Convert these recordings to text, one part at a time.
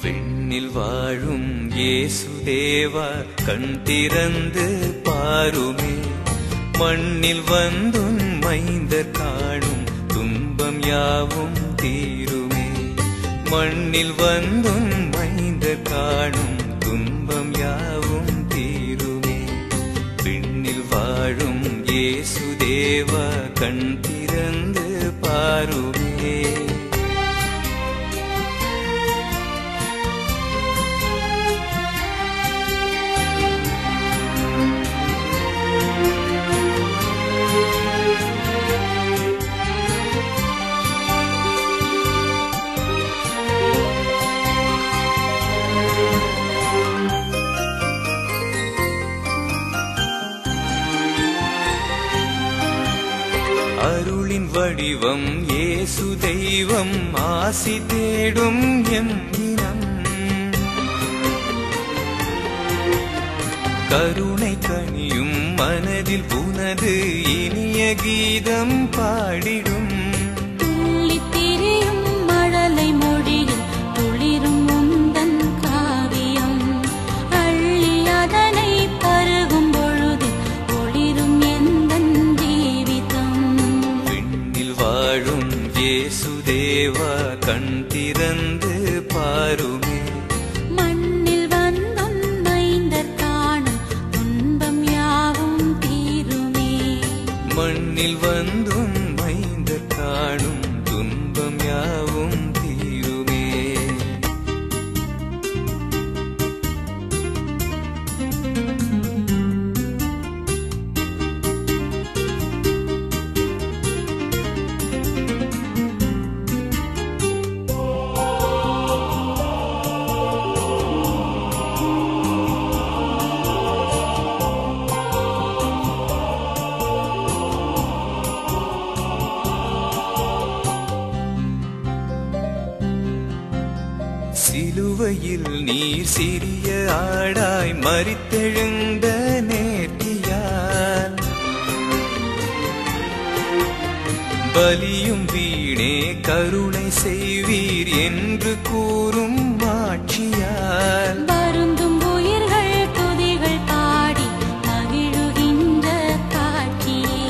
விண்ணில் வாழும் இயேசுதேவா கண் திறந்து பாருமே, மண்ணில் வந்துன் மைந்தர் காணும் துன்பம் யாவும் தீருமே. மண்ணில் வந்துன் மைந்தர் காணும் துன்பம் யாவும் தீருமே. விண்ணில் வாழும் இயேசுதேவா கண் திறந்து பாருமே. அருளின் வடிவம் இயேசு தெய்வம் ஆசி தேடும் எம் இனம். கருணை கனியும் மனதில் உனது இனிய கீதம் பாடிடும். துள்ளித் திரியும் மழலை மொழியில் துளிரும் உந்தன் காவியம். அள்ளி அதனை பருகும் பொழுது ஒளிரும் எந்தன் ஜீவிதம். விண்ணில் வாழும் இயேசுதேவா கண் திறந்து பாருமே, மண்ணில் வந்துன் மைந்தர் காணும் துன்பம் யாவும் தீருமே. மண்ணில் வந்துன் மைந்தர் காணும் துன்பம் யாவும் தீருமே. சிலுவையில் நீர் சிறிய ஆடாய் மரித்தெழுந்த நேர்த்தியால் பலியும் வீணே கருணை செய்வீர் என்று கூறும் மாட்சியால் வருந்தும் உயிர்கள் துதிகள் பாடி மகிழுகின்ற காட்சியே.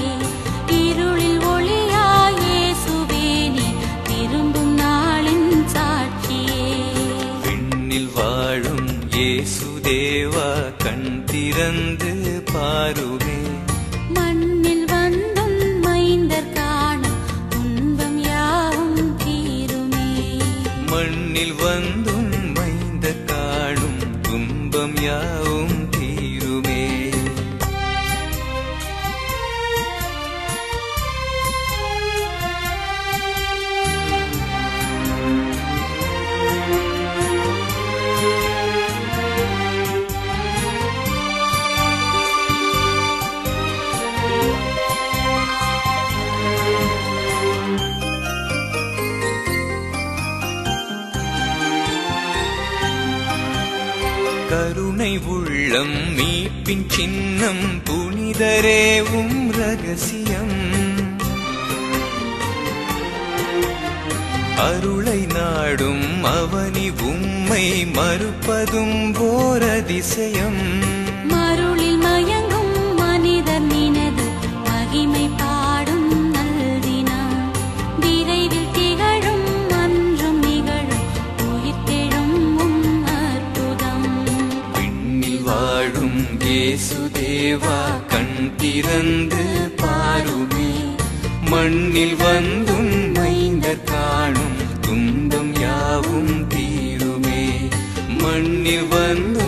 இருளில் ஒளியாய் இயேசுவே நீ திரும்பும் நாளின் சாட்சியே. விண்ணில் வாழும் இயேசுதேவா கண் திறந்து பாருமே, மண்ணில் வந்துன் மைந்தர் காணும் துன்பம் யாவும் தீருமே. மண்ணில் வந்தும் மைந்தர் காணும் துன்பம் யாவும் தீருமே. கருணை உள்ளம் மீட்பின் சின்னம் புனிதரேவும் ரகசியம். அருளை நாடும் அவனி உம்மை மறுப்பதும் ஓர் அதிசயம். மருளில் மயங்கும் மனிதர் நினது மகிமை பாடும் நல்தினம். விரைவில் திகழும் அன்றும் நிகழும் உயிர்த்தெழும் உம் அற்புதம். விண்ணில் வாழும் இயேசுதேவா கண் திறந்து பாருமே, மண்ணில் வந்தும் மைந்தர் காணும் துன்பம் யாவும் தீருமே. மண்ணில் வந்து